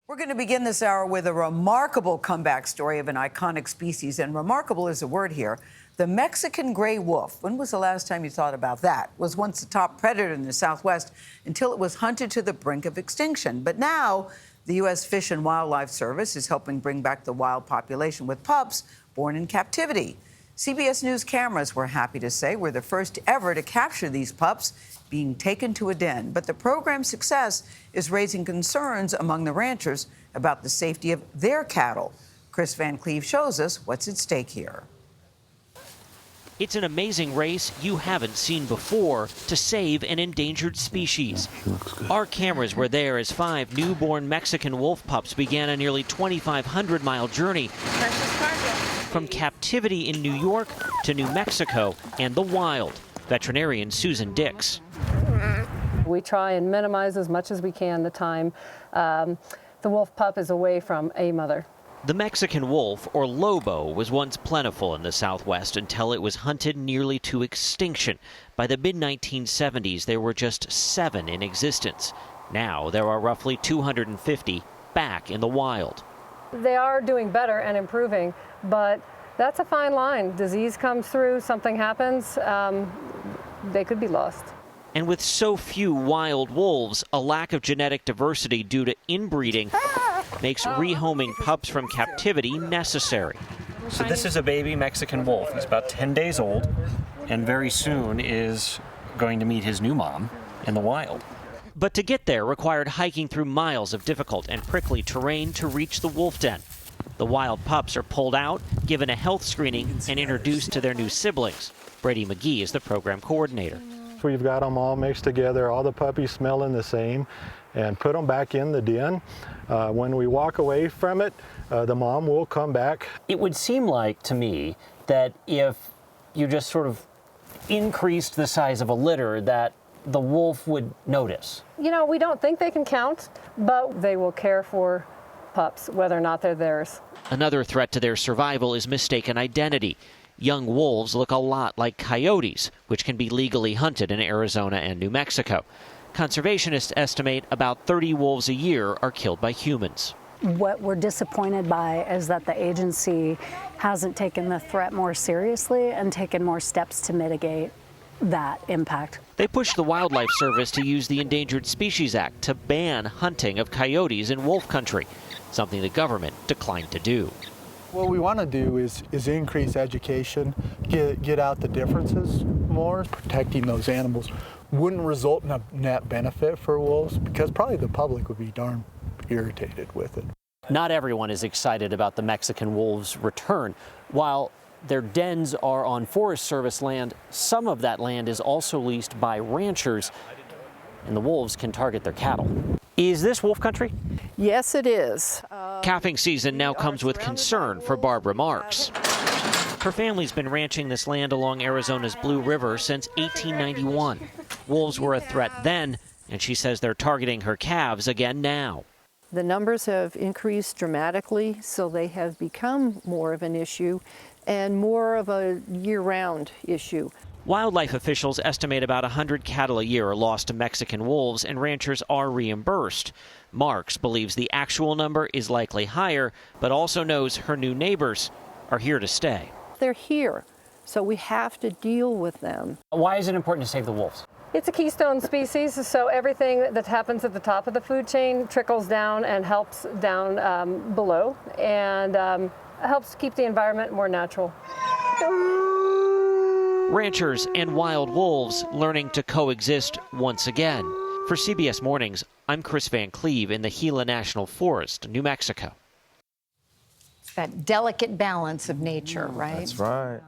We're going to begin this hour with a remarkable comeback story of an iconic species, and remarkable is the word here. The Mexican gray wolf, when was the last time you thought about that? Was once the top predator in the Southwest until it was hunted to the brink of extinction. But now the U.S. Fish and Wildlife Service is helping bring back the wild population with pups born in captivity. CBS News cameras, we're happy to say, were the first ever to capture these pups being taken to a den. But the program's success is raising concerns among the ranchers about the safety of their cattle. Kris Van Cleave shows us what's at stake here. It's an amazing race you haven't seen before to save an endangered species. Our cameras were there as 5 newborn Mexican wolf pups began a nearly 2,500-mile journey from captivity in New York to New Mexico and the wild. Veterinarian Susan Dix. We try and minimize as much as we can the time the wolf pup is away from a mother. The Mexican wolf, or lobo, was once plentiful in the Southwest until it was hunted nearly to extinction. By the mid-1970s, there were just 7 in existence. Now there are roughly 250 back in the wild. They are doing better and improving, but that's a fine line. Disease comes through, something happens, they could be lost. And with so few wild wolves, a lack of genetic diversity due to inbreeding makes rehoming pups from captivity necessary. So this is a baby Mexican wolf. He's about 10 days old and very soon is going to meet his new mom in the wild. But to get there required hiking through miles of difficult and prickly terrain to reach the wolf den. The wild pups are pulled out, given a health screening, and introduced to their new siblings. Brady McGee is the program coordinator. We've got them all mixed together, all the puppies smelling the same, and put them back in the den. When we walk away from it, the mom will come back. It would seem like to me that if you just sort of increased the size of a litter, that the wolf would notice. You know, we don't think they can count, but they will care for pups, whether or not they're theirs. Another threat to their survival is mistaken identity. Young wolves look a lot like coyotes, which can be legally hunted in Arizona and New Mexico. Conservationists estimate about 30 wolves a year are killed by humans. What we're disappointed by is that the agency hasn't taken the threat more seriously and taken more steps to mitigate that impact. They pushed the Wildlife Service to use the Endangered Species Act to ban hunting of coyotes in wolf country, something the government declined to do. What we want to do is increase education, get out the differences more. Protecting those animals wouldn't result in a net benefit for wolves because probably the public would be darn irritated with it. Not everyone is excited about the Mexican wolves' return. While their dens are on Forest Service land, some of that land is also leased by ranchers, and the wolves can target their cattle. Is this wolf country? Yes, it is. Calving season now comes with concern for Barbara Marks. Her family's been ranching this land along Arizona's Blue River since 1891. Wolves were a threat then, and she says they're targeting her calves again now. The numbers have increased dramatically, so they have become more of an issue and more of a year-round issue. Wildlife officials estimate about 100 cattle a year are lost to Mexican wolves, and ranchers are reimbursed. Marks believes the actual number is likely higher, but also knows her new neighbors are here to stay. They're here, so we have to deal with them. Why is it important to save the wolves? It's a keystone species, so everything that happens at the top of the food chain trickles down and helps down below, and helps keep the environment more natural. Ranchers and wild wolves learning to coexist once again. For CBS Mornings, I'm Kris Van Cleave in the Gila National Forest, New Mexico. That delicate balance of nature, right? That's right.